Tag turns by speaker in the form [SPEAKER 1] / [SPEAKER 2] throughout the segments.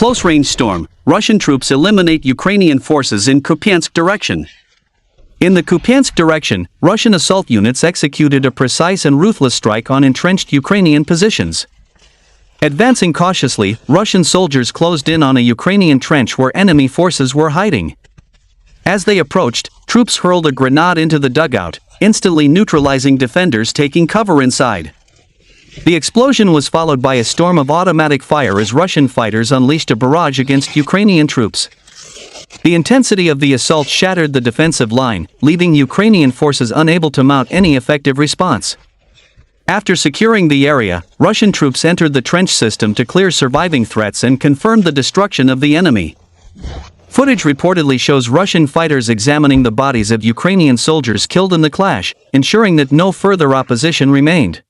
[SPEAKER 1] Close-range storm, Russian troops eliminate Ukrainian forces in Kupiansk direction. In the Kupiansk direction, Russian assault units executed a precise and ruthless strike on entrenched Ukrainian positions. Advancing cautiously, Russian soldiers closed in on a Ukrainian trench where enemy forces were hiding. As they approached, troops hurled a grenade into the dugout, instantly neutralizing defenders taking cover inside. The explosion was followed by a storm of automatic fire as Russian fighters unleashed a barrage against Ukrainian troops. The intensity of the assault shattered the defensive line, leaving Ukrainian forces unable to mount any effective response. After securing the area, Russian troops entered the trench system to clear surviving threats and confirmed the destruction of the enemy. Footage reportedly shows Russian fighters examining the bodies of Ukrainian soldiers killed in the clash, ensuring that no further opposition remained.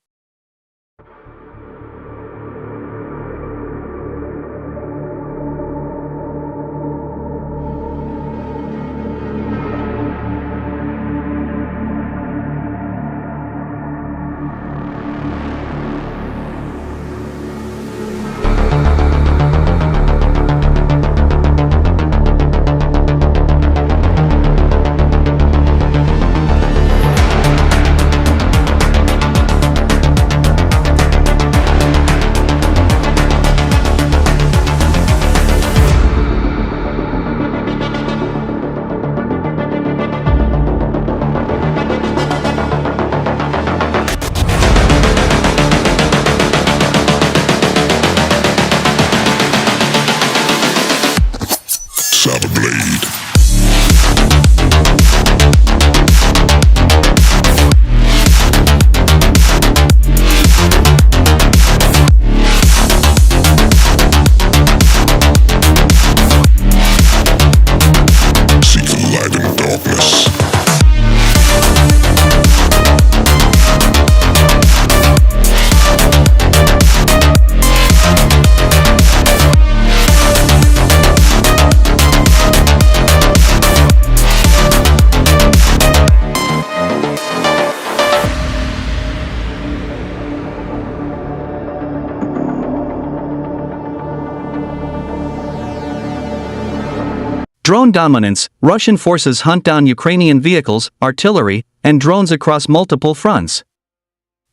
[SPEAKER 1] Drone dominance, Russian forces hunt down Ukrainian vehicles, artillery, and drones across multiple fronts.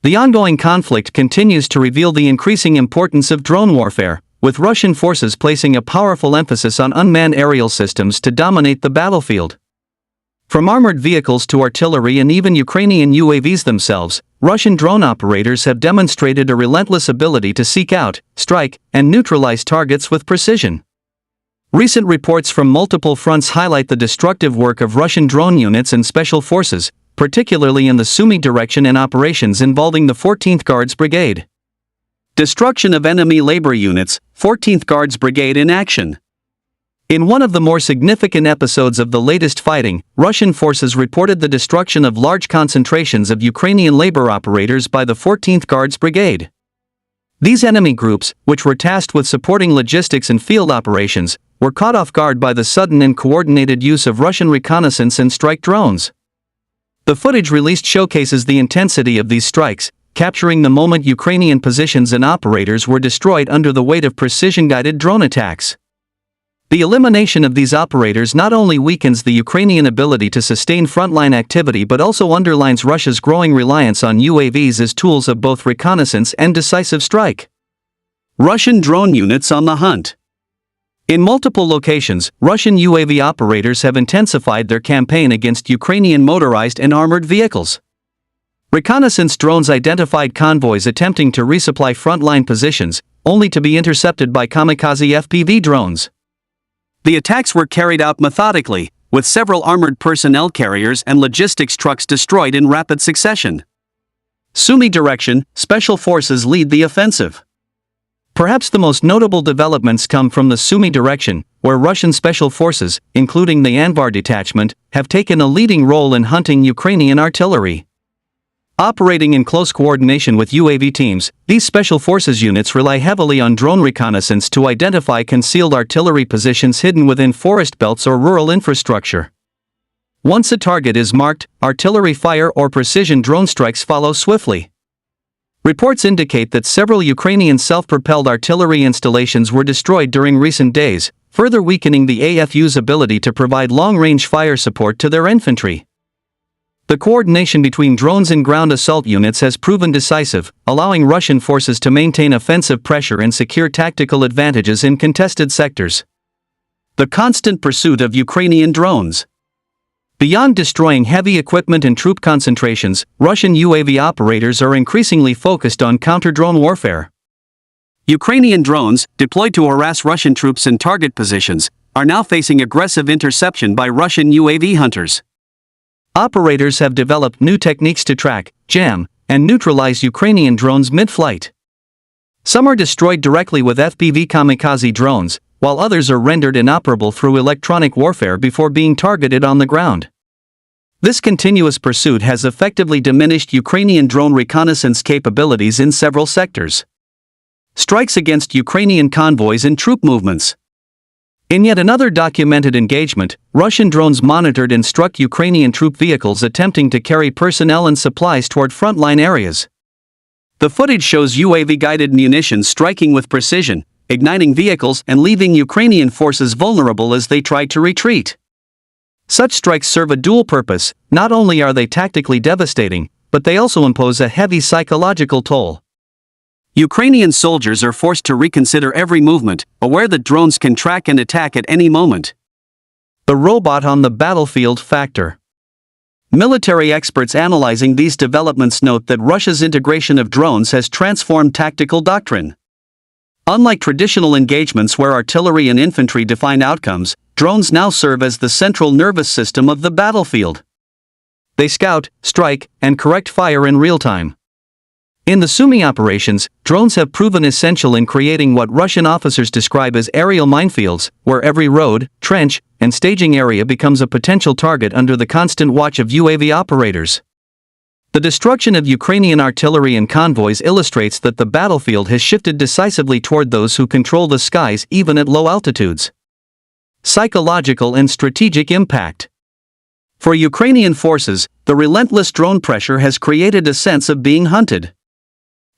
[SPEAKER 1] The ongoing conflict continues to reveal the increasing importance of drone warfare, with Russian forces placing a powerful emphasis on unmanned aerial systems to dominate the battlefield. From armored vehicles to artillery and even Ukrainian UAVs themselves, Russian drone operators have demonstrated a relentless ability to seek out, strike, and neutralize targets with precision. Recent reports from multiple fronts highlight the destructive work of Russian drone units and special forces, particularly in the Sumy direction and operations involving the 14th Guards Brigade. Destruction of enemy labor units, 14th Guards Brigade in action. In one of the more significant episodes of the latest fighting, Russian forces reported the destruction of large concentrations of Ukrainian labor operators by the 14th Guards Brigade. These enemy groups, which were tasked with supporting logistics and field operations, were caught off guard by the sudden and coordinated use of Russian reconnaissance and strike drones. The footage released showcases the intensity of these strikes, capturing the moment Ukrainian positions and operators were destroyed under the weight of precision-guided drone attacks. The elimination of these operators not only weakens the Ukrainian ability to sustain frontline activity but also underlines Russia's growing reliance on UAVs as tools of both reconnaissance and decisive strike. Russian drone units on the hunt. In multiple locations, Russian UAV operators have intensified their campaign against Ukrainian motorized and armored vehicles. Reconnaissance drones identified convoys attempting to resupply frontline positions, only to be intercepted by kamikaze FPV drones. The attacks were carried out methodically, with several armored personnel carriers and logistics trucks destroyed in rapid succession. Sumy direction, special forces lead the offensive. Perhaps the most notable developments come from the Sumy direction, where Russian special forces, including the Anvar detachment, have taken a leading role in hunting Ukrainian artillery. Operating in close coordination with UAV teams, these special forces units rely heavily on drone reconnaissance to identify concealed artillery positions hidden within forest belts or rural infrastructure. Once a target is marked, artillery fire or precision drone strikes follow swiftly. Reports indicate that several Ukrainian self-propelled artillery installations were destroyed during recent days, further weakening the AFU's ability to provide long-range fire support to their infantry. The coordination between drones and ground assault units has proven decisive, allowing Russian forces to maintain offensive pressure and secure tactical advantages in contested sectors. The constant pursuit of Ukrainian drones. Beyond destroying heavy equipment and troop concentrations, Russian UAV operators are increasingly focused on counter-drone warfare. Ukrainian drones, deployed to harass Russian troops in target positions, are now facing aggressive interception by Russian UAV hunters. Operators have developed new techniques to track, jam, and neutralize Ukrainian drones mid-flight. Some are destroyed directly with FPV kamikaze drones, while others are rendered inoperable through electronic warfare before being targeted on the ground. This continuous pursuit has effectively diminished Ukrainian drone reconnaissance capabilities in several sectors. Strikes against Ukrainian convoys and troop movements. In yet another documented engagement, Russian drones monitored and struck Ukrainian troop vehicles attempting to carry personnel and supplies toward frontline areas. The footage shows UAV-guided munitions striking with precision, igniting vehicles and leaving Ukrainian forces vulnerable as they tried to retreat. Such strikes serve a dual purpose. Not only are they tactically devastating, but they also impose a heavy psychological toll. Ukrainian soldiers are forced to reconsider every movement, aware that drones can track and attack at any moment. The robot on the battlefield factor. Military experts analyzing these developments note that Russia's integration of drones has transformed tactical doctrine. Unlike traditional engagements where artillery and infantry define outcomes, drones now serve as the central nervous system of the battlefield. They scout, strike, and correct fire in real time. In the Sumy operations, drones have proven essential in creating what Russian officers describe as aerial minefields, where every road, trench, and staging area becomes a potential target under the constant watch of UAV operators. The destruction of Ukrainian artillery and convoys illustrates that the battlefield has shifted decisively toward those who control the skies even at low altitudes. Psychological and strategic impact. For Ukrainian forces, the relentless drone pressure has created a sense of being hunted.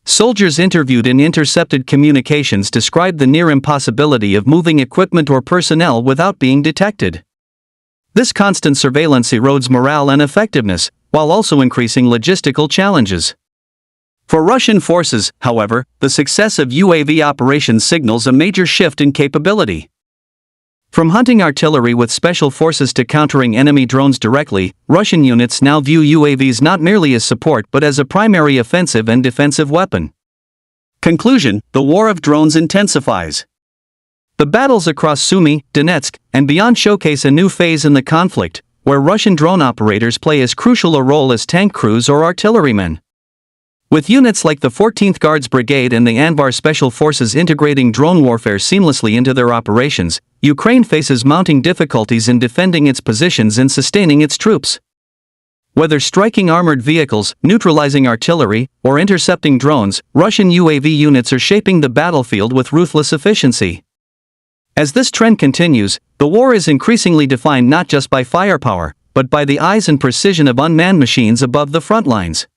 [SPEAKER 1] Soldiers interviewed in intercepted communications described the near impossibility of moving equipment or personnel without being detected. This constant surveillance erodes morale and effectiveness, while also increasing logistical challenges. For Russian forces, however, the success of UAV operations signals a major shift in capability. From hunting artillery with special forces to countering enemy drones directly, Russian units now view UAVs not merely as support but as a primary offensive and defensive weapon. Conclusion: the war of drones intensifies. The battles across Sumy, Donetsk, and beyond showcase a new phase in the conflict, where Russian drone operators play as crucial a role as tank crews or artillerymen. With units like the 14th Guards Brigade and the Anvar Special Forces integrating drone warfare seamlessly into their operations, Ukraine faces mounting difficulties in defending its positions and sustaining its troops. Whether striking armored vehicles, neutralizing artillery, or intercepting drones, Russian UAV units are shaping the battlefield with ruthless efficiency. As this trend continues, the war is increasingly defined not just by firepower, but by the eyes and precision of unmanned machines above the front lines.